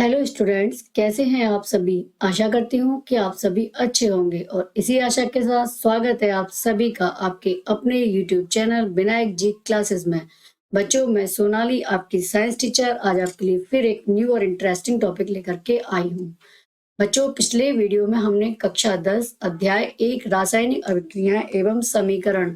Hello students, कैसे हैं आप सभी। आशा करती हूँ कि आप सभी अच्छे होंगे और इसी आशा के साथ स्वागत है आप सभी का आपके अपने यूट्यूब चैनल विनायक जी क्लासेस में। बच्चों, मैं सोनाली आपकी साइंस टीचर आज आपके लिए फिर एक न्यू और इंटरेस्टिंग टॉपिक लेकर के आई हूँ। बच्चों, पिछले वीडियो में हमने कक्षा 10 अध्याय 1 रासायनिक अभिक्रियाएं एवं समीकरण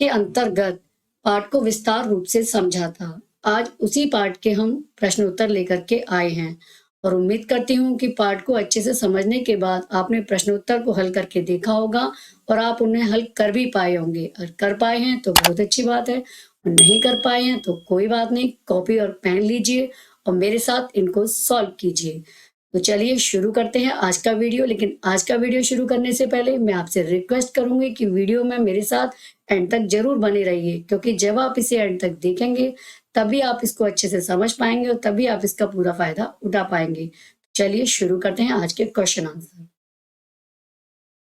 के अंतर्गत पाठ को विस्तार रूप से समझा था। आज उसी पाठ के हम प्रश्न उत्तर लेकर के आए हैं और उम्मीद करती हूँ कि पाठ को अच्छे से समझने के बाद आपने प्रश्नोत्तर को हल करके देखा होगा और आप उन्हें हल कर भी पाए होंगे। अगर कर पाए हैं तो बहुत अच्छी बात है, और नहीं कर पाए हैं तो कोई बात नहीं, कॉपी और पेन लीजिए और मेरे साथ इनको सॉल्व कीजिए। तो चलिए शुरू करते हैं आज का वीडियो। लेकिन आज का वीडियो शुरू करने से पहले मैं आपसे रिक्वेस्ट करूंगी कि वीडियो में मेरे साथ एंड तक जरूर बने रहिए, क्योंकि जब आप इसे एंड तक देखेंगे तभी आप इसको अच्छे से समझ पाएंगे और तभी आप इसका पूरा फायदा उठा पाएंगे। चलिए शुरू करते हैं आज के क्वेश्चन आंसर।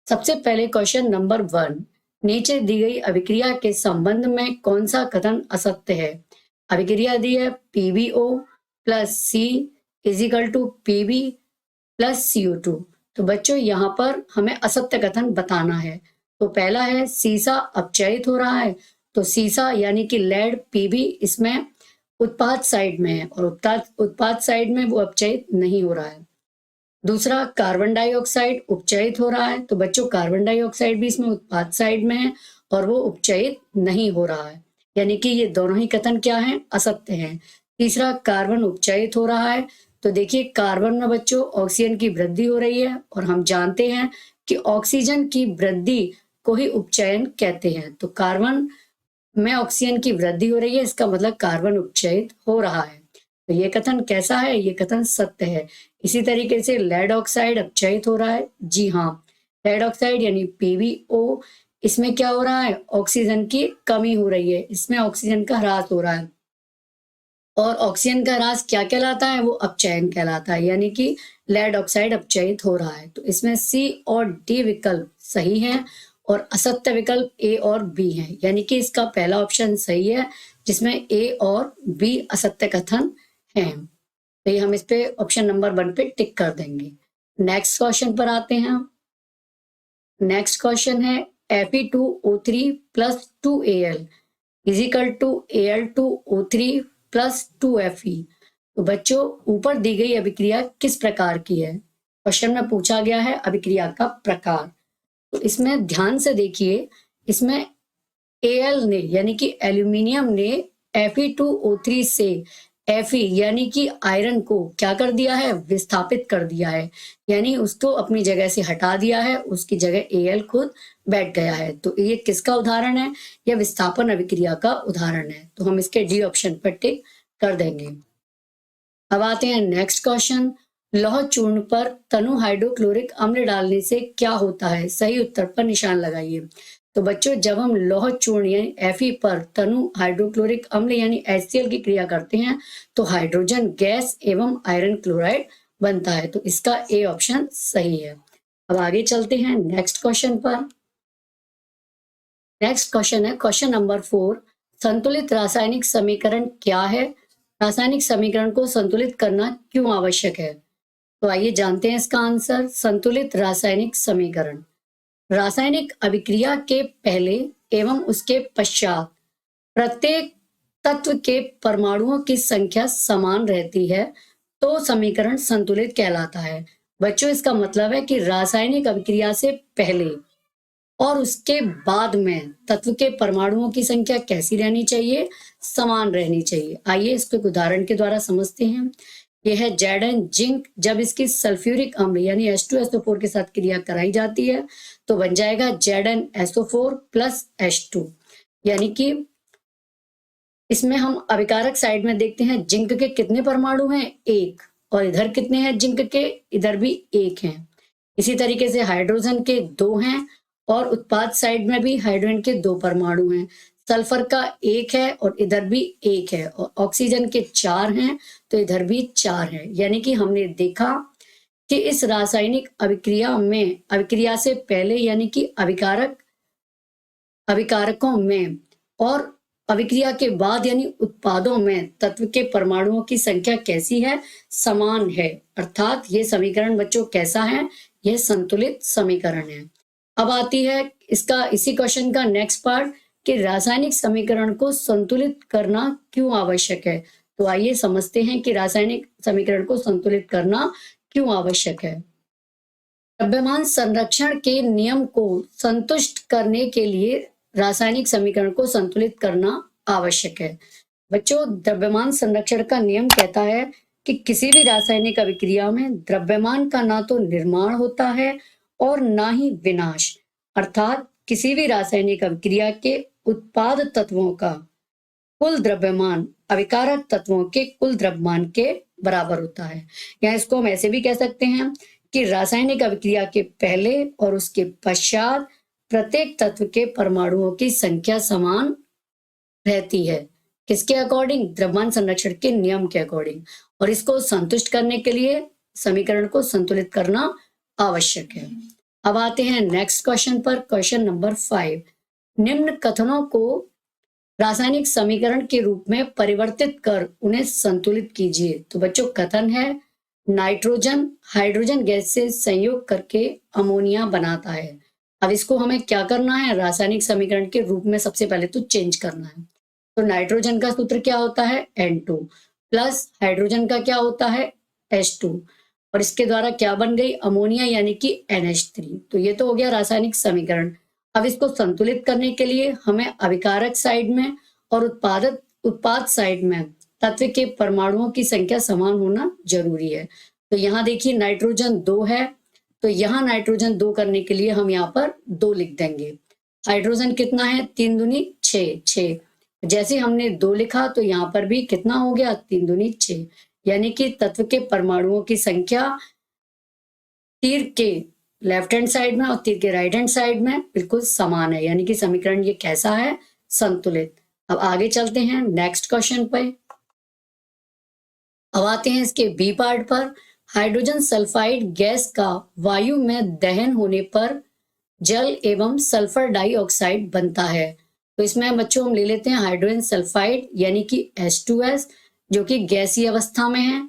सबसे पहले क्वेश्चन नंबर 1, नीचे दी गई अभिक्रिया के संबंध में कौन सा कथन असत्य है। अभिक्रिया दी है PbO plus C is equal to PB plus CO2। तो बच्चों यहाँ पर हमें असत्य कथन बताना है। तो पहला है सीसा अपचयित हो रहा है। तो सीसा यानी कि लेड PB इसमें उत्पाद साइड में है और उत्पाद साइड में वो अपचयित नहीं हो रहा है। दूसरा, कार्बन डाइऑक्साइड उपचयित हो रहा है। तो बच्चों कार्बन डाइऑक्साइड भी इसमें उत्पाद साइड में है और वो उपचयित नहीं हो रहा है, यानी कि ये दोनों ही कथन क्या है, असत्य हैं। तीसरा, कार्बन उपचयित हो रहा है। तो देखिए कार्बन में बच्चों ऑक्सीजन की वृद्धि हो रही है और हम जानते हैं कि ऑक्सीजन की वृद्धि को ही उपचयन कहते हैं। तो कार्बन में ऑक्सीजन की वृद्धि हो रही है, इसका मतलब कार्बन उपचयित हो रहा है। तो ये कथन कैसा है, ये कथन सत्य है। इसी तरीके से लेड ऑक्साइड अपचयित हो रहा है। जी हाँ, लेड ऑक्साइड यानी PbO, इसमें क्या हो रहा है, ऑक्सीजन की कमी हो रही है, इसमें ऑक्सीजन का ह्रास हो रहा है। और ऑक्सीजन का ह्रास क्या कहलाता है, वो अपचयन कहलाता है, यानी कि लेड ऑक्साइड अपचयित हो रहा है। तो इसमें C और D विकल्प सही है और असत्य विकल्प A और B है, यानी कि इसका पहला ऑप्शन सही है जिसमें A और B असत्य कथन हैं। तो ये हम इस पे ऑप्शन नंबर 1 पे टिक कर देंगे। नेक्स्ट क्वेश्चन पर आते हैं। नेक्स्ट क्वेश्चन है Fe2O3 plus 2Al is equal to Al2O3 plus 2Fe। तो बच्चों ऊपर दी गई अभिक्रिया किस प्रकार की है। क्वेश्चन में पूछा गया है अभिक्रिया का प्रकार। तो इसमें ध्यान से देखिए, इसमें Al ने यानी कि एल्यूमिनियम ने Fe2O3 से Fe यानी कि आयरन को क्या कर दिया है, विस्थापित कर दिया है, यानी उसको अपनी जगह से हटा दिया है, उसकी जगह Al खुद बैठ गया है। तो ये किसका उदाहरण है, यह विस्थापन अभिक्रिया का उदाहरण है। तो हम इसके D ऑप्शन पर टिक कर देंगे। अब आते हैं नेक्स्ट क्वेश्चन। लौह चूर्ण पर तनु हाइड्रोक्लोरिक अम्ल डालने से क्या होता है, सही उत्तर पर निशान लगाइए। तो बच्चों जब हम लौह चूर्ण यानी Fe पर तनु हाइड्रोक्लोरिक अम्ल यानी HCl की क्रिया करते हैं तो हाइड्रोजन गैस एवं आयरन क्लोराइड बनता है। तो इसका A ऑप्शन सही है। अब आगे चलते हैं नेक्स्ट क्वेश्चन पर। नेक्स्ट क्वेश्चन है क्वेश्चन नंबर 4, संतुलित रासायनिक समीकरण क्या है, रासायनिक समीकरण को संतुलित करना क्यों आवश्यक है। तो आइए जानते हैं इसका आंसर। संतुलित रासायनिक समीकरण, रासायनिक अभिक्रिया के पहले एवं उसके पश्चात प्रत्येक तत्व के परमाणुओं की संख्या समान रहती है तो समीकरण संतुलित कहलाता है। बच्चों इसका मतलब है कि रासायनिक अभिक्रिया से पहले और उसके बाद में तत्व के परमाणुओं की संख्या कैसी रहनी चाहिए, समान रहनी चाहिए। आइए इसको एक उदाहरण के द्वारा समझते हैं। यह है Zn जिंक, जब इसकी सल्फ्यूरिक अम्ल यानी H2SO4 के साथ क्रिया कराई जाती है तो बन जाएगा ZnSO4 प्लस H2, यानी कि इसमें हम अभिकारक साइड में देखते हैं जिंक के कितने परमाणु हैं, 1, और इधर कितने हैं जिंक के, इधर भी 1 हैं। इसी तरीके से हाइड्रोजन के 2 हैं और उत्पाद साइड में भी हाइड्रोजन के 2 परमाणु हैं। सल्फर का 1 है और इधर भी 1 है और ऑक्सीजन के 4 हैं तो इधर भी 4 है। यानी कि हमने देखा कि इस रासायनिक अभिक्रिया में अभिक्रिया से पहले यानी कि अभिकारकों में और अभिक्रिया के बाद यानी उत्पादों में तत्व के परमाणुओं की संख्या कैसी है? समान है। अर्थात ये समीकरण बच्चों कैसा है? यह संतुलित समीकरण है। अब आती है इसी क्वेश्चन का नेक्स्ट पार्ट कि रासायनिक समीकरण को संतुलित करना क्यों आवश्यक है। तो आइए समझते हैं कि रासायनिक समीकरण को संतुलित करना क्यों आवश्यक है। द्रव्यमान संरक्षण के नियम को संतुष्ट करने के लिए रासायनिक समीकरण को संतुलित करना आवश्यक है। बच्चों, द्रव्यमान संरक्षण का नियम कहता है कि किसी भी रासायनिक अभिक्रिया में द्रव्यमान का ना तो निर्माण होता है और ना ही विनाश। अर्थात किसी भी रासायनिक अभिक्रिया के उत्पाद तत्वों का कुल द्रव्यमान अभिकारक तत्वों के कुल द्रव्यमान के बराबर होता है। या इसको हम ऐसे भी कह सकते हैं कि रासायनिक अभिक्रिया के पहले और उसके पश्चात प्रत्येक तत्व के परमाणुओं की संख्या समान रहती है। किसके अकॉर्डिंग? द्रव्यमान संरक्षण के नियम के अकॉर्डिंग। और इसको संतुष्ट करने के लिए समीकरण को संतुलित करना आवश्यक है। अब आते हैं नेक्स्ट क्वेश्चन पर, क्वेश्चन नंबर 5। निम्न कथनों को रासायनिक समीकरण के रूप में परिवर्तित कर उन्हें संतुलित कीजिए। तो बच्चों, कथन है नाइट्रोजन हाइड्रोजन गैस से संयोग करके अमोनिया बनाता है। अब इसको हमें क्या करना है? रासायनिक समीकरण के रूप में सबसे पहले तो चेंज करना है। तो नाइट्रोजन का सूत्र क्या होता है? N2 प्लस हाइड्रोजन का क्या होता है? H2 और इसके द्वारा क्या बन गई? अमोनिया यानी कि NH3। तो ये तो हो गया रासायनिक समीकरण। अब इसको संतुलित करने के लिए हमें अभिकारक साइड में और उत्पाद साइड में तत्व के परमाणुओं की संख्या समान होना जरूरी है। तो यहाँ देखिए नाइट्रोजन 2 है, तो यहाँ नाइट्रोजन 2 करने के लिए हम यहाँ पर 2 लिख देंगे। हाइड्रोजन कितना है? 3 दूनी 6। जैसे हमने 2 लिखा तो यहाँ पर भी कितना हो गया? 3 दूनी 6, यानी कि तत्व के परमाणुओं की संख्या तीर के लेफ्ट हैंड साइड में और तीर के राइट हैंड साइड में बिल्कुल समान है, यानी कि समीकरण ये कैसा है? संतुलित। अब आगे चलते हैं नेक्स्ट क्वेश्चन पे। अब आते हैं इसके बी पार्ट पर। हाइड्रोजन सल्फाइड गैस का वायु में दहन होने पर जल एवं सल्फर डाइऑक्साइड बनता है। तो इसमें बच्चों हम ले लेते हैं हाइड्रोजन सल्फाइड यानी कि H2S जो कि गैसीय अवस्था में है,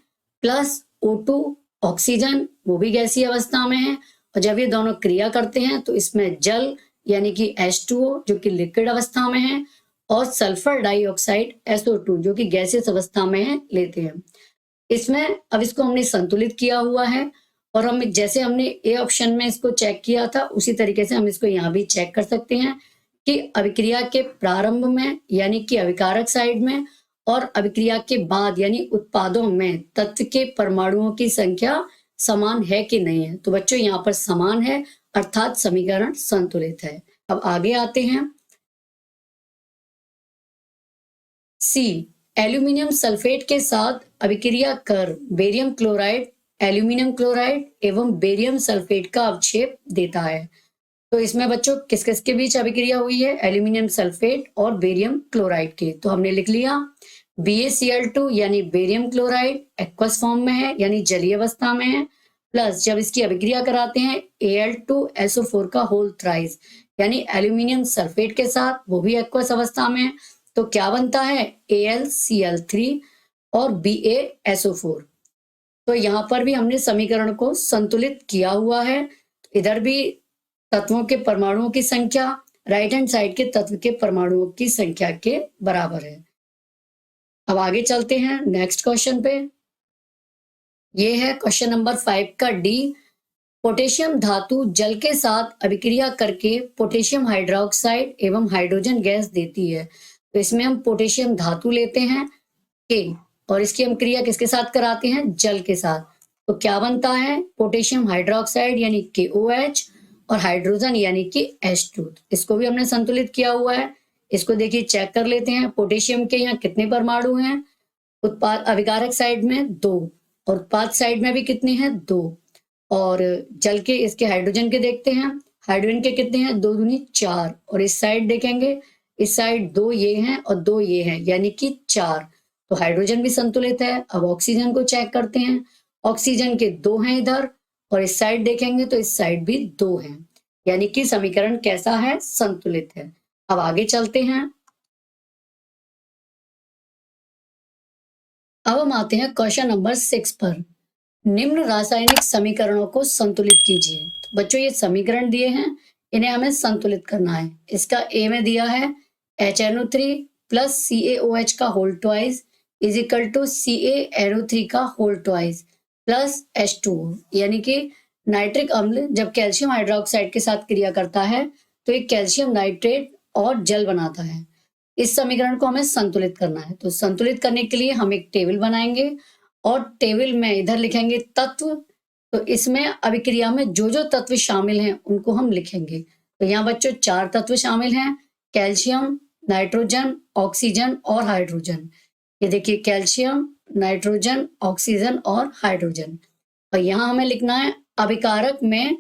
प्लस O2 ऑक्सीजन वो भी गैसीय अवस्था में है। और जब ये दोनों क्रिया करते हैं तो इसमें जल यानी कि H2O जो कि लिक्विड अवस्था में है और सल्फर डाइऑक्साइड SO2 जो कि गैसीय अवस्था में है लेते हैं। इसमें अब इसको हमने संतुलित किया हुआ है और हम जैसे हमने ए ऑप्शन में इसको चेक किया था उसी तरीके से हम इसको यहाँ भी चेक कर सकते हैं कि अभिक्रिया के प्रारंभ में यानी कि अभिकारक साइड में और अभिक्रिया के बाद यानी उत्पादों में तत्व के परमाणुओं की संख्या समान है कि नहीं है। तो बच्चों यहाँ पर समान है, अर्थात समीकरण संतुलित है। अब आगे आते हैं सी। एल्यूमिनियम सल्फेट के साथ अभिक्रिया कर बेरियम क्लोराइड एल्यूमिनियम क्लोराइड एवं बेरियम सल्फेट का अवक्षेप देता है। तो इसमें बच्चों किस किस के बीच अभिक्रिया हुई है? एल्यूमिनियम सल्फेट और बेरियम क्लोराइड के। तो हमने लिख लिया BaCl2 यानी बेरियम क्लोराइड एक्वस फॉर्म में है यानी जलीय अवस्था में है, प्लस जब इसकी अभिक्रिया कराते हैं Al2SO4 का होल थ्राइस यानी एल्यूमिनियम सल्फेट के साथ, वो भी एक्वस अवस्था में है। तो क्या बनता है? AlCl3 और BaSO4। तो यहाँ पर भी हमने समीकरण को संतुलित किया हुआ है। इधर भी तत्वों के परमाणुओं की संख्या राइट हैंड साइड के तत्व के परमाणुओं की संख्या के बराबर है। अब आगे चलते हैं नेक्स्ट क्वेश्चन पे। ये है क्वेश्चन नंबर 5 का डी। पोटेशियम धातु जल के साथ अभिक्रिया करके पोटेशियम हाइड्रोक्साइड एवं हाइड्रोजन गैस देती है। तो इसमें हम पोटेशियम धातु लेते हैं के और इसकी हम क्रिया किसके साथ कराते हैं? जल के साथ। तो क्या बनता है? पोटेशियम हाइड्रोक्साइड यानी KOH और हाइड्रोजन यानी कि H2। इसको भी हमने संतुलित किया हुआ है। इसको देखिए चेक कर लेते हैं। पोटेशियम के यहाँ कितने परमाणु हैं? उत्पाद अभिकारक साइड में 2 और उत्पाद साइड में भी कितने हैं? 2। और जल के इसके हाइड्रोजन के देखते हैं। हाइड्रोजन के कितने हैं? 2 दूनी 4 और इस साइड देखेंगे, इस साइड 2 ये हैं और 2 ये हैं यानी कि 4। तो हाइड्रोजन भी संतुलित है। अब ऑक्सीजन को चेक करते हैं। ऑक्सीजन के 2 हैं इधर और इस साइड देखेंगे तो इस साइड भी 2 हैं, यानी कि समीकरण कैसा है? संतुलित है। अब आगे चलते हैं। अब हम आते हैं क्वेश्चन नंबर 6 पर। निम्न रासायनिक समीकरणों को संतुलित कीजिए। तो बच्चों ये समीकरण दिए हैं, इन्हें हमें संतुलित करना है। इसका ए में दिया है HNO3 प्लस CaOH का whole twice is equal to CaNO3 का होल ट्वाइस प्लस H2O, यानी कि नाइट्रिक अम्ल जब कैल्शियम हाइड्रोक्साइड के साथ क्रिया करता है तो एक कैल्शियम नाइट्रेट और जल बनाता है। इस समीकरण को हमें संतुलित करना है। तो संतुलित करने के लिए हम एक टेबल बनाएंगे और टेबल में इधर लिखेंगे तत्व। तो इसमें अभिक्रिया में जो जो तत्व शामिल हैं उनको हम लिखेंगे। तो यहाँ बच्चों 4 तत्व शामिल हैं, कैल्शियम, नाइट्रोजन, ऑक्सीजन और हाइड्रोजन। ये देखिए कैल्शियम, नाइट्रोजन, ऑक्सीजन और हाइड्रोजन। और यहाँ हमें लिखना है अभिकारक में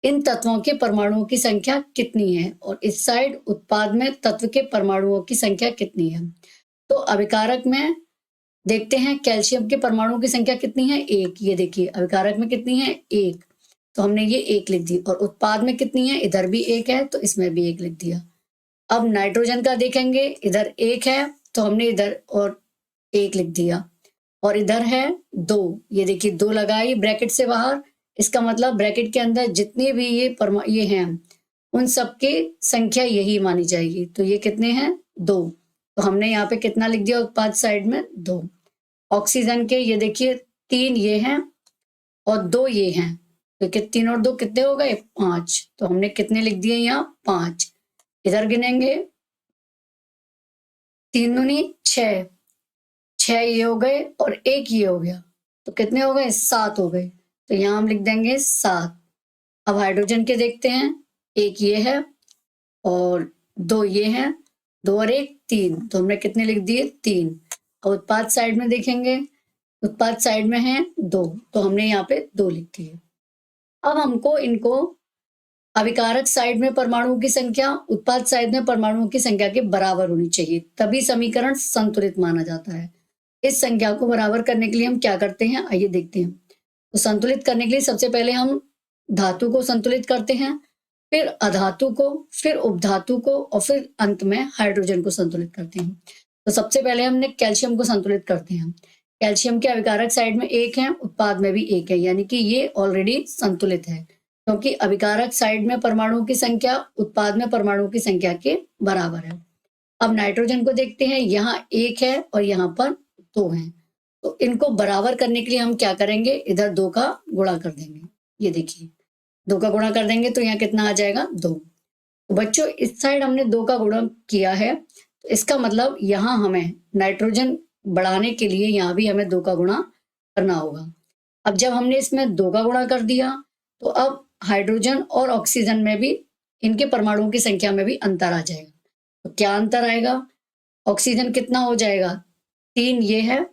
इन तत्वों के परमाणुओं की संख्या कितनी है और इस साइड उत्पाद में तत्व के परमाणुओं की संख्या कितनी है। तो अभिकारक में देखते हैं कैल्शियम के परमाणुओं की संख्या कितनी है, 1। ये देखिए अभिकारक में कितनी है, 1। तो हमने ये 1 लिख दी। और उत्पाद में कितनी है, इधर भी 1 है तो इसमें भी 1 लिख दिया। अब नाइट्रोजन का देखेंगे, इधर 1 है तो हमने इधर और 1 लिख दिया। और इधर है 2, ये देखिए 2 लगाई ब्रैकेट से बाहर। इसका मतलब ब्रैकेट के अंदर जितने भी ये हैं उन सबकी संख्या यही मानी जाएगी। तो ये कितने हैं, 2। तो हमने यहाँ पे कितना लिख दिया उत्पाद साइड में, 2। ऑक्सीजन के ये देखिए 3 ये हैं और 2 ये हैं। तो 3 और 2 कितने हो गए, 5। तो हमने कितने लिख दिए यहाँ, 5। इधर गिनेंगे 3 दूनी 6, 6 ये हो गए और 1 ये हो गया। तो कितने हो गए, 7 हो गए। तो यहाँ हम लिख देंगे 7। अब हाइड्रोजन के देखते हैं, 1 ये है और 2 ये हैं, 2 और 1 3। तो हमने कितने लिख दिए, 3। और उत्पाद साइड में देखेंगे, उत्पाद साइड में है 2, तो हमने यहाँ पे 2 लिख दिए। अब हमको इनको अभिकारक साइड में परमाणुओं की संख्या उत्पाद साइड में परमाणुओं की संख्या के बराबर होनी चाहिए, तभी समीकरण संतुलित माना जाता है। इस संख्या को बराबर करने के लिए हम क्या करते हैं, आइए देखते हैं। तो संतुलित करने के लिए सबसे पहले हम धातु को संतुलित करते हैं, फिर अधातु को, फिर उपधातु को और फिर अंत में हाइड्रोजन को संतुलित करते हैं। तो सबसे पहले हमने कैल्शियम को संतुलित करते हैं। कैल्शियम के अभिकारक साइड में 1 है, उत्पाद में भी 1 है, यानी कि ये ऑलरेडी संतुलित है क्योंकि अभिकारक साइड में परमाणुओं की संख्या उत्पाद में परमाणुओं की संख्या के बराबर है। अब नाइट्रोजन को देखते हैं, यहाँ 1 है और यहाँ पर 2 हैं। तो इनको बराबर करने के लिए हम क्या करेंगे, इधर 2 का गुणा कर देंगे। ये देखिए 2 का गुणा कर देंगे तो यहाँ कितना आ जाएगा, 2। तो बच्चों इस साइड हमने 2 का गुणा किया है, तो इसका मतलब यहाँ हमें नाइट्रोजन बढ़ाने के लिए यहाँ भी हमें 2 का गुणा करना होगा। अब जब हमने इसमें 2 का गुणा कर दिया तो अब हाइड्रोजन और ऑक्सीजन में भी इनके परमाणुओं की संख्या में भी अंतर आ जाएगा। तो क्या अंतर आएगा, ऑक्सीजन कितना हो जाएगा, 3 ये है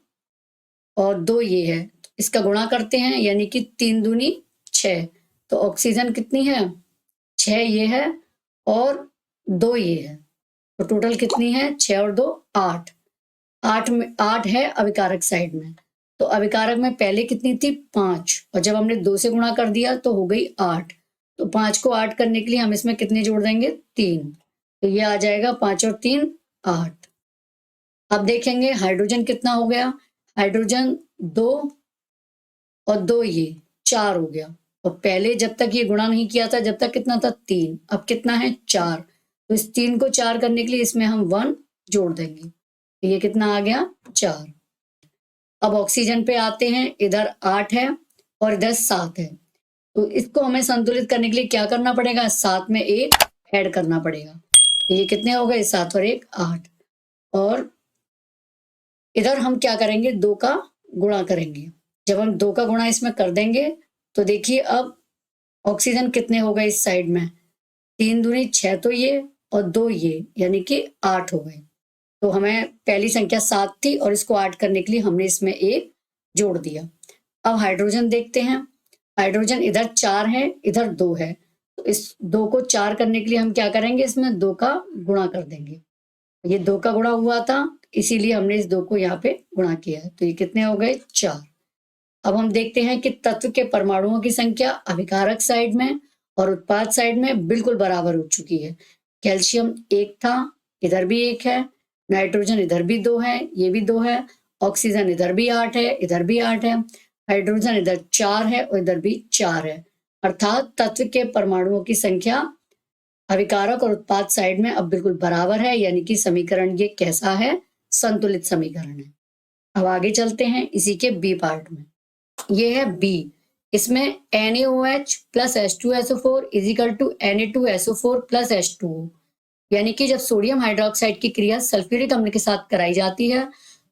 और 2 ये है। तो इसका गुणा करते हैं यानी कि 3 दूनी 6। तो ऑक्सीजन कितनी है, 6 ये है और 2 ये है। तो टोटल कितनी है, 6 और 2 8। 8 में 8 है अभिकारक साइड में। तो अभिकारक में पहले कितनी थी, 5, और जब हमने 2 से गुणा कर दिया तो हो गई 8। तो 5 को 8 करने के लिए हम इसमें कितने जोड़ देंगे, 3। तो ये आ जाएगा 5 और 3 8। अब देखेंगे हाइड्रोजन कितना हो गया, हाइड्रोजन 2 और 2 ये 4 हो गया। और पहले जब तक ये गुणा नहीं किया था जब तक कितना था, 3। अब कितना है, 4। तो इस 3 को 4 करने के लिए इसमें हम 1 जोड़ देंगे। तो ये कितना आ गया, 4। अब ऑक्सीजन पे आते हैं, इधर 8 है और इधर 7 है। तो इसको हमें संतुलित करने के लिए क्या करना पड़ेगा, 7 में 1 ऐड करना पड़ेगा। तो ये कितने हो गए, 7 और 1 8। और इधर हम क्या करेंगे, 2 का गुणा करेंगे। जब हम 2 का गुणा इसमें कर देंगे तो देखिए अब ऑक्सीजन कितने हो गए इस साइड में, 3 दूनी 6 तो ये और 2 ये, यानी कि 8 हो गए। तो हमें पहली संख्या 7 थी और इसको 8 करने के लिए हमने इसमें 1 जोड़ दिया। अब हाइड्रोजन देखते हैं, हाइड्रोजन इधर 4 है इधर 2 है। तो इस 2 को 4 करने के लिए हम क्या करेंगे, इसमें 2 का गुणा कर देंगे। ये 2 का गुणा हुआ था इसीलिए हमने इस 2 को यहाँ पे गुणा किया है। तो ये कितने हो गए, 4। अब हम देखते हैं कि तत्व के परमाणुओं की संख्या अभिकारक साइड में और उत्पाद साइड में बिल्कुल बराबर हो चुकी है। कैल्शियम 1 था, इधर भी 1 है, नाइट्रोजन इधर भी 2 है, ये भी 2 है, ऑक्सीजन इधर भी 8 है, इधर भी 8 है, हाइड्रोजन इधर 4 है और इधर भी 4 है। अर्थात तत्व के परमाणुओं की संख्या अभिकारक और उत्पाद साइड में अब बिल्कुल बराबर है, यानी कि समीकरण ये कैसा है? संतुलित समीकरण है। अब आगे चलते हैं इसी के बी पार्ट में। ये है बी, इसमें NaOH plus H2SO4 is equal to Na2SO4 plus H2O, यानी कि जब सोडियम हाइड्रोक्साइड की क्रिया सल्फ्यूरिक अम्ल के साथ कराई जाती है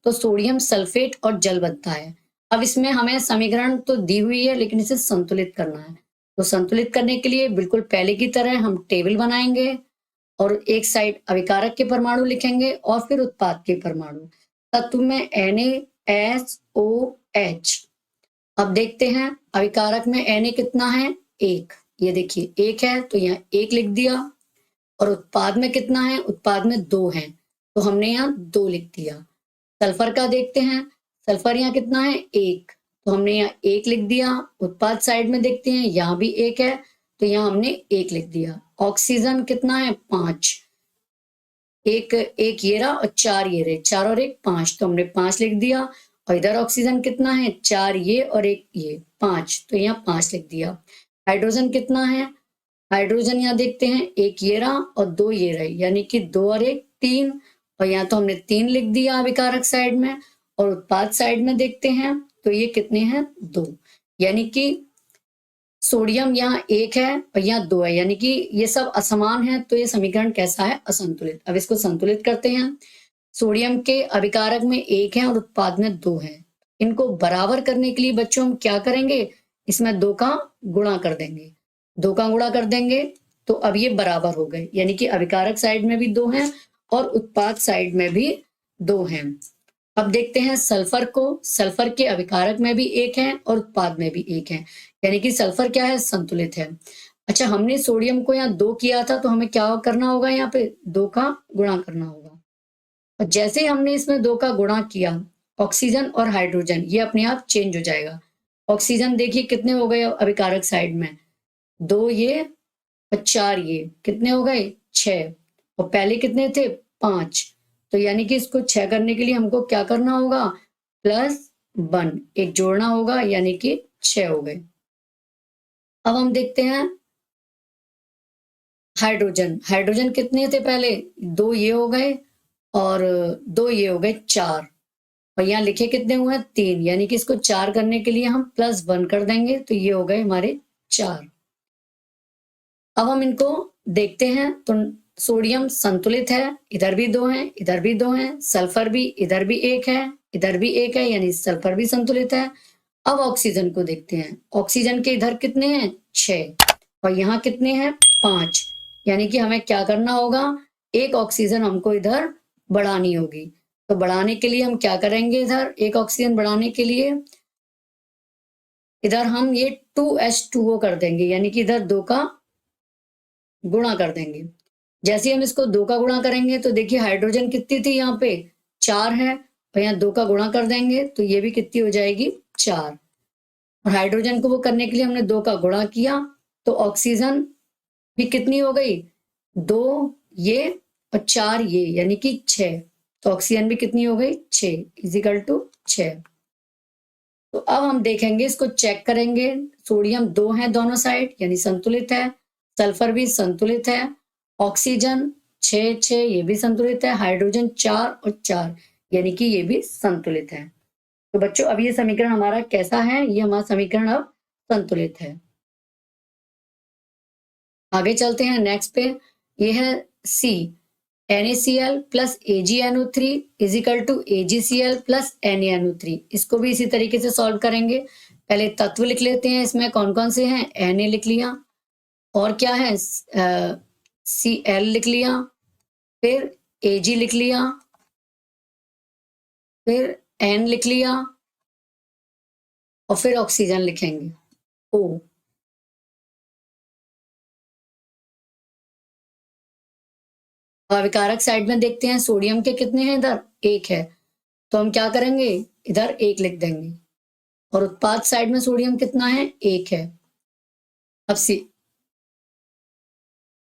तो सोडियम सल्फेट और जल बनता है। अब इसमें हमें समीकरण तो दी हुई है, लेकिन इसे संतुलित करना है। तो संतुलित करने के लिए बिल्कुल पहले की तरह हम टेबल बनाएंगे और एक साइड अभिकारक के परमाणु लिखेंगे और फिर उत्पाद के परमाणु। तत्व में NaSOH। अब देखते हैं अभिकारक में Na कितना है? 1। ये देखिए 1 है तो यहाँ 1 लिख दिया। और उत्पाद में कितना है? उत्पाद में 2 है तो हमने यहाँ 2 लिख दिया। सल्फर का देखते हैं, सल्फर यहाँ कितना है? 1, तो हमने यहाँ 1 लिख दिया। उत्पाद साइड में देखते हैं, यहाँ भी 1 है तो यहाँ हमने 1 लिख दिया। ऑक्सीजन कितना है? 5। एक ये रहा और 4 ये रहे, 4 और 1 5, तो हमने 5 लिख दिया। और इधर ऑक्सीजन कितना है? 4 ये और 1 ये, 5, तो यहाँ 5 लिख दिया। हाइड्रोजन कितना है? हाइड्रोजन यहाँ देखते हैं, 1 ये रहा और 2 ये रहे, यानी कि 2 और 1 3, और यहाँ तो हमने 3 लिख दिया अभिकारक साइड में। और उत्पाद साइड में देखते हैं तो ये कितने हैं? 2, यानी कि सोडियम यहाँ 1 है और यहाँ 2 है, यानी कि ये सब असमान है, तो ये समीकरण कैसा है? असंतुलित। अब इसको संतुलित करते हैं। सोडियम के अभिकारक में 1 है और उत्पाद में 2 है। इनको बराबर करने के लिए बच्चों हम क्या करेंगे? इसमें 2 का गुणा कर देंगे। 2 का गुणा कर देंगे तो अब ये बराबर हो गए, यानी कि अभिकारक साइड में भी 2 हैं और उत्पाद साइड में भी 2 हैं। अब देखते हैं सल्फर को। सल्फर के अभिकारक में भी 1 है और उत्पाद में भी 1 है, यानी कि सल्फर क्या है? संतुलित है। अच्छा, हमने सोडियम को यहाँ 2 किया था तो हमें क्या करना होगा? यहाँ पे 2 का गुणा करना होगा। और जैसे हमने इसमें 2 का गुणा किया, ऑक्सीजन और हाइड्रोजन ये अपने आप चेंज हो जाएगा। ऑक्सीजन देखिए कितने हो गए अभिकारक साइड में? 2 ये और 4 ये, कितने हो गए? 6। और पहले कितने थे? 5। तो यानी कि इसको 6 करने के लिए हमको क्या करना होगा? +1, एक जोड़ना होगा, यानी कि 6 हो गए। अब हम देखते हैं हाइड्रोजन। हाइड्रोजन कितने थे पहले? 2 ये हो गए और 2 ये हो गए, 4। और यहाँ लिखे कितने हुए? 3, यानी कि इसको 4 करने के लिए हम +1 कर देंगे तो ये हो गए हमारे 4। अब हम इनको देखते हैं तो सोडियम संतुलित है, इधर भी 2 हैं, इधर भी 2 हैं। सल्फर भी इधर भी 1 है, इधर भी 1 है, यानी सल्फर भी संतुलित है। अब ऑक्सीजन को देखते हैं। ऑक्सीजन के इधर कितने हैं? 6 और यहाँ कितने हैं? 5, यानी कि हमें क्या करना होगा? एक ऑक्सीजन हमको इधर बढ़ानी होगी। तो बढ़ाने के लिए हम क्या करेंगे? इधर एक ऑक्सीजन बढ़ाने के लिए इधर हम ये 2H2O कर देंगे, यानी कि इधर 2 का गुणा कर देंगे। जैसे हम इसको 2 का गुणा करेंगे तो देखिए हाइड्रोजन कितनी थी? यहाँ पे 4 है और यहाँ 2 का गुणा कर देंगे तो ये भी कितनी हो जाएगी? 4। और हाइड्रोजन को वो करने के लिए हमने 2 का गुणा किया तो ऑक्सीजन भी कितनी हो गई? 2 ये और 4 ये, यानी कि 6। तो ऑक्सीजन भी कितनी हो गई? 6 इजिकल टू 6। तो अब हम देखेंगे, इसको चेक करेंगे। सोडियम 2 है दोनों साइड, यानी संतुलित है। सल्फर भी संतुलित है। ऑक्सीजन 6 ये भी संतुलित है। हाइड्रोजन 4 और 4, यानी कि ये भी संतुलित है। तो बच्चों अब ये समीकरण हमारा कैसा है? ये हमारा समीकरण अब संतुलित है। आगे चलते हैं नेक्स्ट पे। ये है C, NaCl plus AgNO3 is equal to AgCl plus NaNO3। इसको भी इसी तरीके से सॉल्व करेंगे। पहले तत्व लिख लेते हैं, इसमें कौन कौन से हैं? Na लिख लिया, और क्या है? Cl लिख लिया, फिर Ag लिख लिया, फिर N लिख लिया और फिर ऑक्सीजन लिखेंगे O। अभिकारक साइड में देखते हैं सोडियम के कितने हैं? इधर 1 है तो हम क्या करेंगे? इधर 1 लिख देंगे। और उत्पाद साइड में सोडियम कितना है? 1 है। अब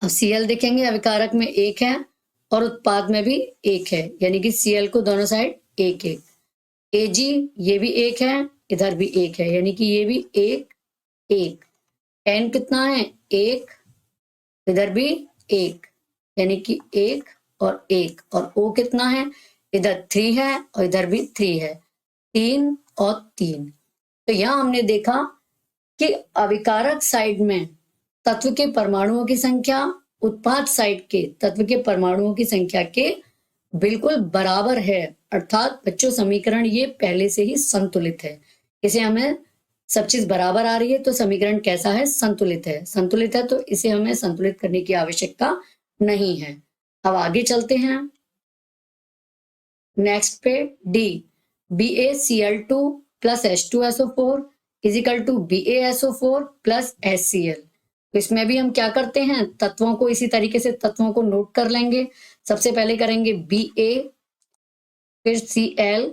Cl देखेंगे, अभिकारक में 1 है और उत्पाद में भी 1 है, यानी कि Cl को दोनों साइड 1 1। Ag ये भी एक है, इधर भी एक है, यानी कि ये भी एक एक। N कितना है? एक, इधर भी एक, यानी कि एक और एक। और O कितना है? इधर 3 है और इधर भी 3 है, 3 और 3। तो यहां हमने देखा कि अविकारक साइड में तत्व के परमाणुओं की संख्या उत्पाद साइड के तत्व के परमाणुओं की संख्या के बिल्कुल बराबर है। अर्थात बच्चों समीकरण ये पहले से ही संतुलित है। इसे हमें सब चीज बराबर आ रही है तो समीकरण कैसा है? संतुलित है। संतुलित है तो इसे हमें संतुलित करने की आवश्यकता नहीं है। अब आगे चलते हैं नेक्स्ट पे। D, BaCl2 plus H2SO4 is equal to BaSO4 plus HCl। तो इसमें भी हम क्या करते हैं? तत्वों को इसी तरीके से तत्वों को नोट कर लेंगे। सबसे पहले करेंगे Ba, फिर Cl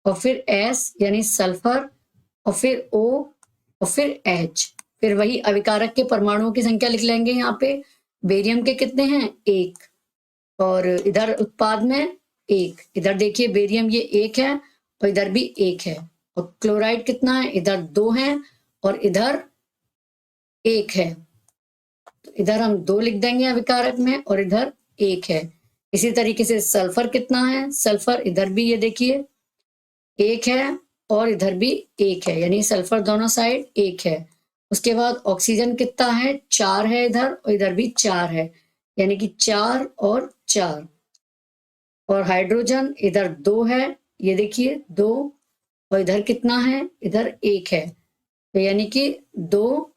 और फिर S यानी सल्फर और फिर O और फिर H। फिर वही अविकारक के परमाणुओं की संख्या लिख लेंगे। यहाँ पे बेरियम के कितने हैं? एक, और इधर उत्पाद में एक। इधर देखिए बेरियम ये एक है और इधर भी एक है। और क्लोराइड कितना है? इधर 2 है और इधर एक है। तो इधर हम 2 लिख देंगे अविकारक में और इधर एक है। इसी तरीके से सल्फर कितना है? सल्फर इधर भी ये देखिए एक है और इधर भी एक है, यानी सल्फर दोनों साइड एक है। उसके बाद ऑक्सीजन कितना है? 4 है इधर और इधर भी 4 है, यानी कि 4 और 4। और हाइड्रोजन इधर 2 है, ये देखिए 2, और इधर कितना है? इधर एक है। तो यानी कि 2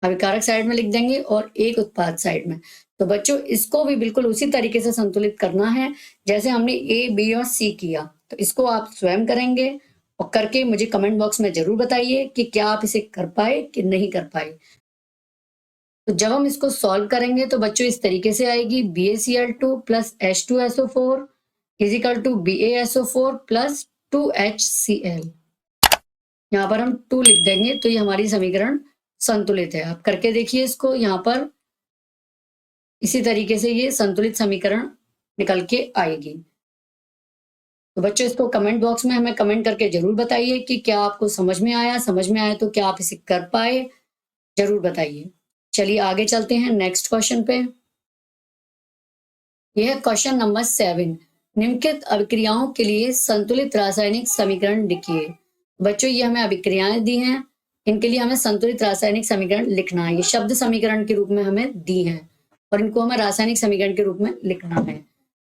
अविकारक साइड में लिख देंगे और एक उत्पाद साइड में। तो बच्चों इसको भी बिल्कुल उसी तरीके से संतुलित करना है जैसे हमने ए, बी और सी किया। तो इसको आप स्वयं करेंगे और करके मुझे कमेंट बॉक्स में जरूर बताइए कि क्या आप इसे कर पाए कि नहीं कर पाए। तो जब हम इसको सॉल्व करेंगे तो बच्चों इस तरीके से आएगी BaCl2 plus H2SO4 is equal to BaSO4 plus 2HCl। यहाँ पर हम 2 लिख देंगे तो ये हमारी समीकरण संतुलित है। आप करके देखिए इसको, यहाँ पर इसी तरीके से ये संतुलित समीकरण निकल के आएगी। तो बच्चों इसको कमेंट बॉक्स में हमें कमेंट करके जरूर बताइए कि क्या आपको समझ में आया। समझ में आया तो क्या आप इसे कर पाए, जरूर बताइए। चलिए आगे चलते हैं नेक्स्ट क्वेश्चन पे। यह क्वेश्चन नंबर 7, निम्नलिखित अभिक्रियाओं के लिए संतुलित रासायनिक समीकरण लिखिए। बच्चों ये हमें अभिक्रियाएं दी हैं, इनके लिए हमें संतुलित रासायनिक समीकरण लिखना है। ये शब्द समीकरण के रूप में हमें दी हैं और इनको हमें रासायनिक समीकरण के रूप में लिखना है।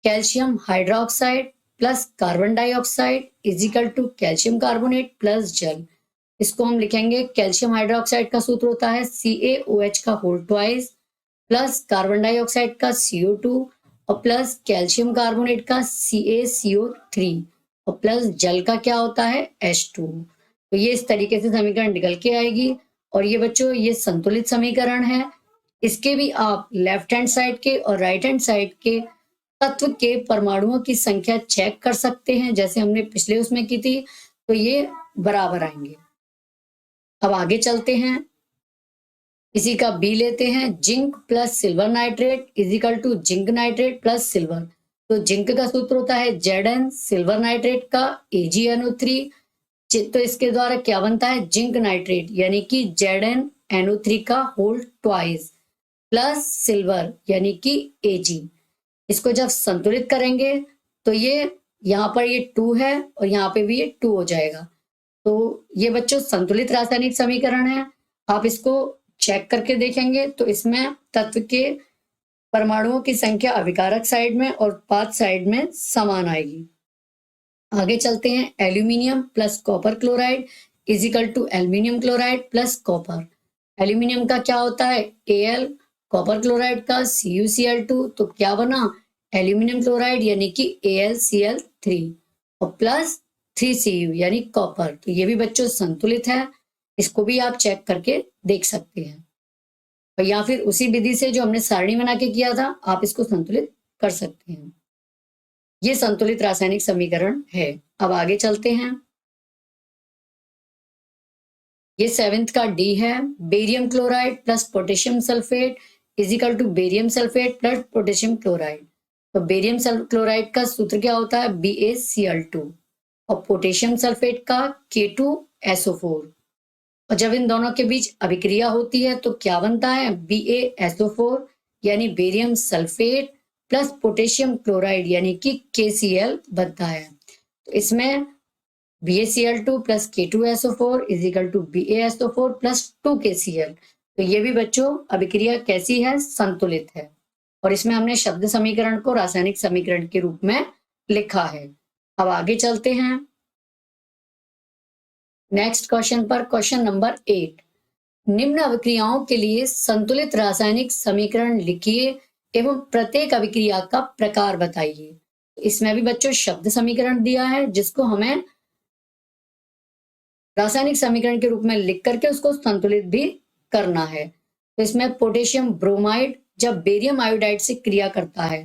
Calcium hydroxide plus carbon dioxide is equal to calcium carbonate plus जल। इसको हम लिखेंगे, कैल्शियम हाइड्रोक्साइड का सूत्र होता है CaOH का whole twice plus carbon dioxide का CO2 और प्लस कैल्शियम कार्बोनेट का CaCO3 और प्लस जल का क्या होता है? H2। तो ये इस तरीके से समीकरण निकल के आएगी। और ये बच्चों ये संतुलित समीकरण है। इसके भी आप लेफ्ट हैंड साइड के और राइट हैंड साइड के तत्व के परमाणुओं की संख्या चेक कर सकते हैं, जैसे हमने पिछले उसमें की थी। तो ये बराबर आएंगे। अब आगे चलते हैं, इसी का बी लेते हैं। Zinc plus silver nitrate is equal to zinc nitrate plus silver. तो जिंक का सूत्र होता है Zn, सिल्वर नाइट्रेट का AgNO3। तो इसके द्वारा क्या बनता है? जिंक नाइट्रेट, यानी कि ZnNO3 का होल ट्वाइस प्लस सिल्वर यानी कि Ag। इसको जब संतुलित करेंगे तो ये यहाँ पर ये 2 है और यहाँ पे भी ये 2 हो जाएगा। तो ये बच्चों संतुलित रासायनिक समीकरण है। आप इसको चेक करके देखेंगे तो इसमें तत्व के परमाणुओं की संख्या अभिकारक साइड में और उत्पाद साइड में समान आएगी। आगे चलते हैं, aluminium plus copper chloride is equal to aluminium chloride plus copper. Aluminium का क्या होता है? Al, कॉपर क्लोराइड का CuCl2। तो क्या बना? एल्यूमिनियम क्लोराइड यानी कि AlCl3 और प्लस 3Cu यानी कॉपर। तो ये भी बच्चों संतुलित है। इसको भी आप चेक करके देख सकते हैं, और या फिर उसी विधि से जो हमने सारणी बना के किया था आप इसको संतुलित कर सकते हैं। ये संतुलित रासायनिक समीकरण है। अब आगे चलते हैं, ये 7th का डी है। Barium chloride plus potassium sulphate is equal to barium sulphate plus potassium chloride. तो बेरियम क्लोराइड का सूत्र क्या होता है? BaCl2 और पोटेशियम सल्फेट का K2SO4। और जब इन दोनों के बीच अभिक्रिया होती है तो क्या बनता है? BaSO4 यानी barium sulphate plus potassium chloride यानी कि KCl बनता है। तो इसमें BaCl2 plus K2SO4 is equal to BaSO4 plus 2KCl। तो ये भी बच्चों अभिक्रिया कैसी है? संतुलित है। और इसमें हमने शब्द समीकरण को रासायनिक समीकरण के रूप में लिखा है। अब आगे चलते हैं नेक्स्ट क्वेश्चन पर। क्वेश्चन नंबर 8, निम्न अभिक्रियाओं के लिए संतुलित रासायनिक समीकरण लिखिए एवं प्रत्येक अभिक्रिया का प्रकार बताइए। इसमें भी बच्चों शब्द समीकरण दिया है जिसको हमें रासायनिक समीकरण के रूप में लिख करके उसको संतुलित भी करना है। तो इसमें पोटेशियम ब्रोमाइड जब बेरियम आयोडाइड से क्रिया करता है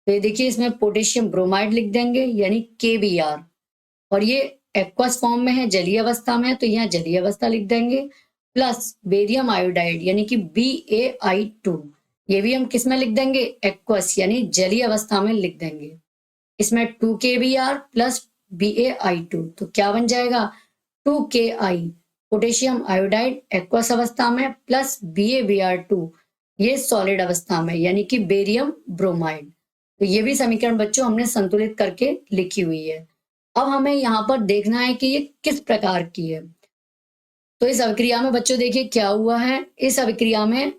तो ये देखिए इसमें पोटेशियम ब्रोमाइड लिख देंगे यानी KBr, और ये एक्वस फॉर्म में है, जलीय अवस्था में है, तो यहाँ जलीय अवस्था लिख देंगे, प्लस बेरियम आयोडाइड यानी कि BaI2, ये भी हम किस में लिख देंगे? एक्वस यानी जलीय अवस्था में लिख देंगे। इसमें 2KBr प्लस BaI2 तो क्या बन जाएगा? 2Ki पोटेशियम आयोडाइड एक्वस अवस्था में प्लस BaBr2 ये सॉलिड अवस्था में यानी कि बेरियम ब्रोमाइड। तो ये भी समीकरण बच्चों हमने संतुलित करके लिखी हुई है। अब हमें यहाँ पर देखना है कि ये किस प्रकार की है। तो इस अभिक्रिया में बच्चों देखिए क्या हुआ है। इस अभिक्रिया में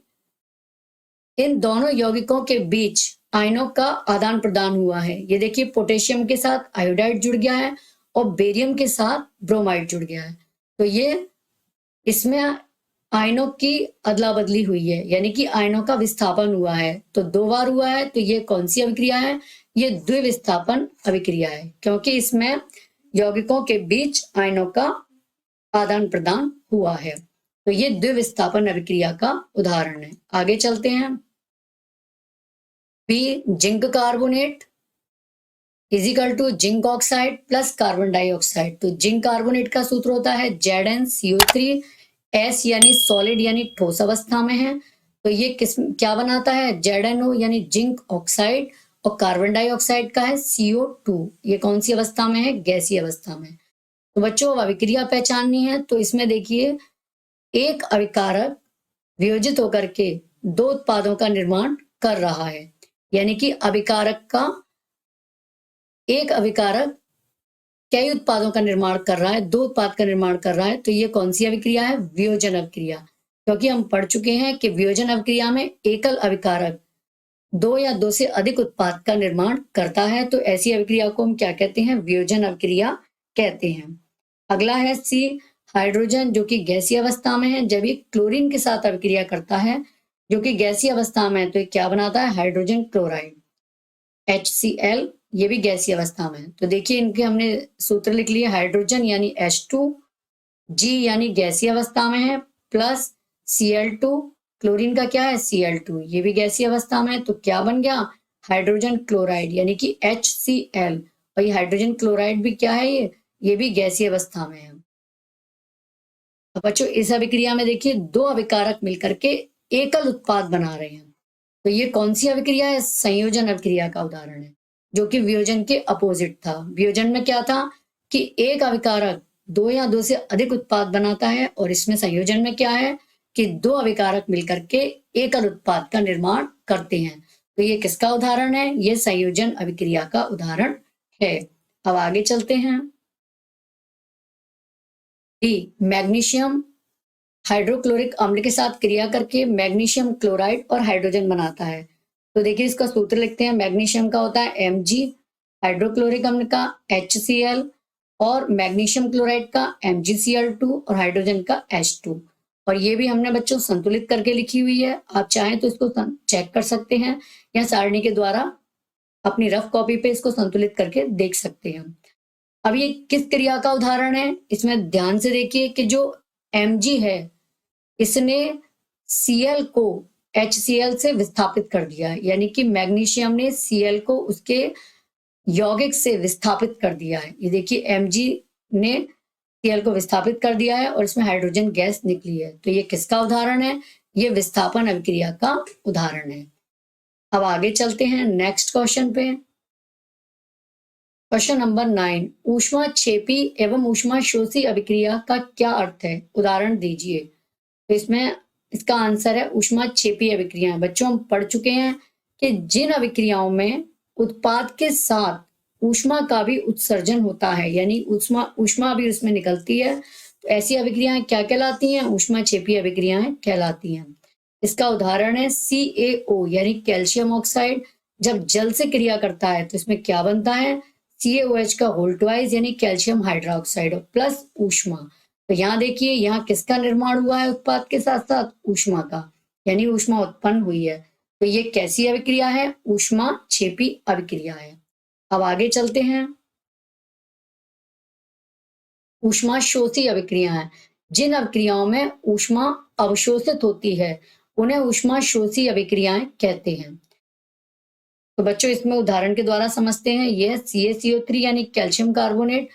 इन दोनों यौगिकों के बीच आयनों का आदान प्रदान हुआ है। ये देखिए पोटेशियम के साथ आयोडाइड जुड़ गया है और बेरियम के साथ ब्रोमाइड जुड़ गया है। तो ये इसमें आयनों की अदला बदली हुई है यानी कि आयनों का विस्थापन हुआ है। तो 2 बार हुआ है। तो ये कौन सी अभिक्रिया है? ये द्विविस्थापन अभिक्रिया है क्योंकि इसमें यौगिकों के बीच आयनों का आदान प्रदान हुआ है। तो ये द्विविस्थापन अभिक्रिया का उदाहरण है। आगे चलते हैं। B zinc carbonate is equal to zinc oxide plus carbon dioxide. तो जिंक कार्बोनेट का सूत्र होता है ZnCO3, S यानी सॉलिड यानी ठोस अवस्था में है। तो ये क्या बनाता है? ZnO यानी जिंक ऑक्साइड, और कार्बन डाइऑक्साइड का है CO2, ये कौन सी अवस्था में है? गैसीय अवस्था में। तो बच्चों अभिक्रिया पहचाननी है। तो इसमें देखिए एक अभिकारक वियोजित होकर के 2 उत्पादों का निर्माण कर रहा है यानी कि एक अभिकारक कई उत्पादों का निर्माण कर रहा है, 2 उत्पाद का निर्माण कर रहा है। तो ये कौन सी अभिक्रिया है? वियोजन अभिक्रिया। क्योंकि हम पढ़ चुके हैं कि वियोजन अभिक्रिया में एकल अभिकारक 2 या 2 से अधिक उत्पाद का निर्माण करता है। तो ऐसी अभिक्रिया को हम क्या कहते हैं? वियोजन अभिक्रिया कहते हैं। अगला है C हाइड्रोजन जो कि गैसीय अवस्था में है। जब ये क्लोरीन के साथ अभिक्रिया करता है जो कि गैसीय अवस्था में है तो ये क्या बनाता है? हाइड्रोजन क्लोराइड HCl, ये भी गैसीय अवस्था में है। तो देखिए इनके हमने सूत्र लिख लिए। हाइड्रोजन यानी H2, G यानी गैसीय अवस्था में है, प्लस Cl2, क्लोरीन का क्या है? Cl2, ये भी गैसीय अवस्था में है। तो क्या बन गया? हाइड्रोजन क्लोराइड यानी कि HCl। और ये हाइड्रोजन क्लोराइड भी क्या है? ये भी गैसीय अवस्था में है। तो बच्चों इस अभिक्रिया में देखिए 2 अभिकारक मिलकर के एकल उत्पाद बना रहे हैं। तो ये कौन सी अभिक्रिया है? संयोजन अभिक्रिया का उदाहरण है जो कि वियोजन के अपोजिट था। वियोजन में क्या था कि एक अभिकारक 2 या 2 से अधिक उत्पाद बनाता है, और इसमें संयोजन में क्या है कि 2 अभिकारक मिलकर के एकल उत्पाद का निर्माण करते हैं। तो ये किसका उदाहरण है? ये संयोजन अभिक्रिया का उदाहरण है। अब आगे चलते हैं। डी मैग्नीशियम हाइड्रोक्लोरिक अम्ल के साथ क्रिया करके मैग्नीशियम क्लोराइड और हाइड्रोजन बनाता है। तो देखिए इसका सूत्र लिखते हैं। मैग्नीशियम का होता है Mg, हाइड्रोक्लोरिक अम्ल का HCl, और मैग्नीशियम क्लोराइड का MgCl2 और हाइड्रोजन का H2। और ये भी हमने बच्चों संतुलित करके लिखी हुई है। आप चाहें तो इसको चेक कर सकते हैं या सारणी के द्वारा अपनी रफ कॉपी पे इसको संतुलित करके देख सकते हैं। अब ये किस क्रिया का उदाहरण है? इसमें ध्यान से देखिए कि जो Mg है इसने Cl को HCl से विस्थापित कर दिया, यानी कि मैग्नीशियम ने Cl को उसके यौगिक से विस्थापित कर दिया है। ये देखिए Mg ने Cl को विस्थापित कर दिया है और इसमें हाइड्रोजन गैस निकली है। तो ये किसका उदाहरण है? ये विस्थापन अभिक्रिया का उदाहरण है। अब आगे चलते हैं नेक्स्ट क्वेश्चन पे। क्वेश्चन नंबर 9, ऊष्माक्षेपी एवं ऊष्माशोषी अभिक्रिया का क्या अर्थ है, उदाहरण दीजिए। तो इसमें इसका आंसर है ऊष्माक्षेपी अभिक्रियाएं। बच्चों हम पढ़ चुके हैं कि जिन अभिक्रियाओं में उत्पाद के साथ ऊष्मा का भी उत्सर्जन होता है, यानी ऊष्मा भी उसमें निकलती है, तो ऐसी अभिक्रियाएं क्या कहलाती हैं, ऊष्माक्षेपी अभिक्रियाएं कहलाती हैं। इसका उदाहरण है CaO यानी कैल्शियम ऑक्साइड। जब जल से क्रिया करता है तो इसमें क्या बनता है, CaOH का होल ट्वाइस यानी कैल्शियम हाइड्रोक्साइड प्लस ऊष्मा। तो यहाँ देखिए, यहाँ किसका निर्माण हुआ है उत्पाद के साथ साथ, ऊष्मा का, यानी ऊष्मा उत्पन्न हुई है। तो ये कैसी अभिक्रिया है, ऊष्माक्षेपी अभिक्रिया है। अब आगे चलते हैं। ऊष्माशोषी अभिक्रियाएं, जिन अभिक्रियाओं में ऊष्मा अवशोषित होती है उन्हें ऊष्माशोषी अभिक्रियाएं कहते हैं। तो बच्चों इसमें उदाहरण के द्वारा समझते हैं। यह CaCO3 यानी कैल्शियम कार्बोनेट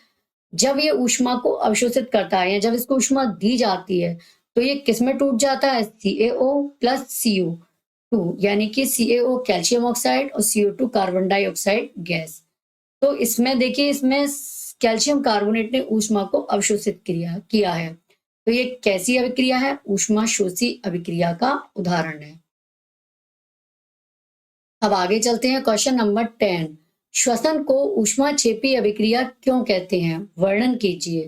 जब ये ऊष्मा को अवशोषित करता है या जब इसको ऊष्मा दी जाती है तो ये किसमें टूट जाता है, CaO प्लस CO2 यानी कि CaO कैल्शियम ऑक्साइड और CO2 कार्बन डाइऑक्साइड गैस। तो इसमें देखिए, इसमें कैल्शियम कार्बोनेट ने ऊष्मा को अवशोषित किया है। तो ये कैसी अभिक्रिया है, ऊष्माशोषी अभिक्रिया का उदाहरण है। अब आगे चलते हैं। क्वेश्चन नंबर 10, श्वसन को ऊष्माक्षेपी अभिक्रिया क्यों कहते हैं, वर्णन कीजिए।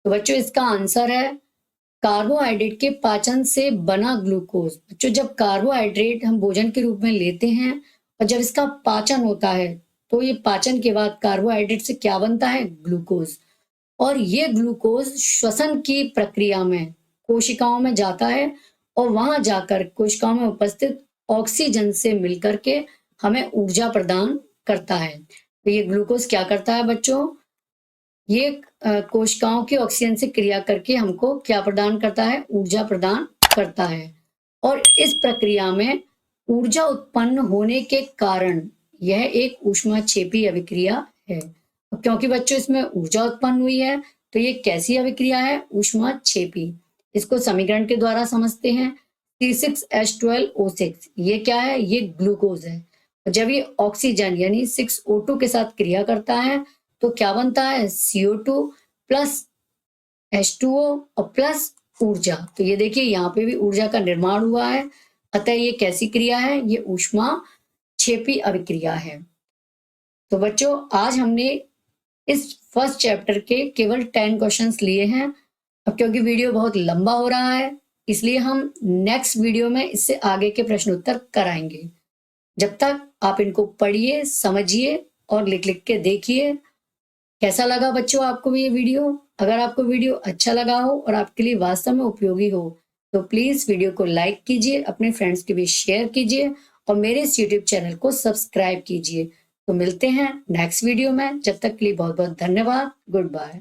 तो बच्चों इसका आंसर है कार्बोहाइड्रेट के पाचन से बना ग्लूकोज। बच्चों जब कार्बोहाइड्रेट हम भोजन के रूप में लेते हैं और जब इसका पाचन होता है तो ये पाचन के बाद कार्बोहाइड्रेट से क्या बनता है, ग्लूकोज। और ये ग्लूकोज श्वसन की प्रक्रिया में कोशिकाओं में जाता है और वहां जाकर कोशिकाओं में उपस्थित ऑक्सीजन से मिलकर के हमें ऊर्जा प्रदान करता है। तो ये ग्लूकोज क्या करता है बच्चों, ये कोशिकाओं की ऑक्सीजन से क्रिया करके हमको क्या प्रदान करता है, ऊर्जा प्रदान करता है। और इस प्रक्रिया में ऊर्जा उत्पन्न होने के कारण यह एक ऊष्माक्षेपी अभिक्रिया है। क्योंकि बच्चों इसमें ऊर्जा उत्पन्न हुई है तो ये कैसी अभिक्रिया है, ऊष्माक्षेपी। इसको समीकरण के द्वारा समझते हैं। C6H12O6 ये क्या है, ये ग्लूकोज है। जब ये ऑक्सीजन यानी 6O2 के साथ क्रिया करता है तो क्या बनता है, CO2 प्लस H2O और प्लस ऊर्जा। तो ये देखिए यहाँ पे भी ऊर्जा का निर्माण हुआ है। अतः ये कैसी क्रिया है, ये ऊष्माक्षेपी अभिक्रिया है। तो बच्चों आज हमने इस फर्स्ट चैप्टर के केवल 10 क्वेश्चंस लिए हैं। अब क्योंकि वीडियो बहुत लंबा हो रहा है इसलिए हम नेक्स्ट वीडियो में इससे आगे के प्रश्न उत्तर कराएंगे। जब तक आप इनको पढ़िए, समझिए और लिख लिख के देखिए। कैसा लगा बच्चों आपको ये वीडियो? अगर आपको वीडियो अच्छा लगा हो और आपके लिए वास्तव में उपयोगी हो तो प्लीज वीडियो को लाइक कीजिए, अपने फ्रेंड्स के बीच शेयर कीजिए और मेरे इस यूट्यूब चैनल को सब्सक्राइब कीजिए। तो मिलते हैं नेक्स्ट वीडियो में, जब तक के लिए बहुत बहुत धन्यवाद। Good bye.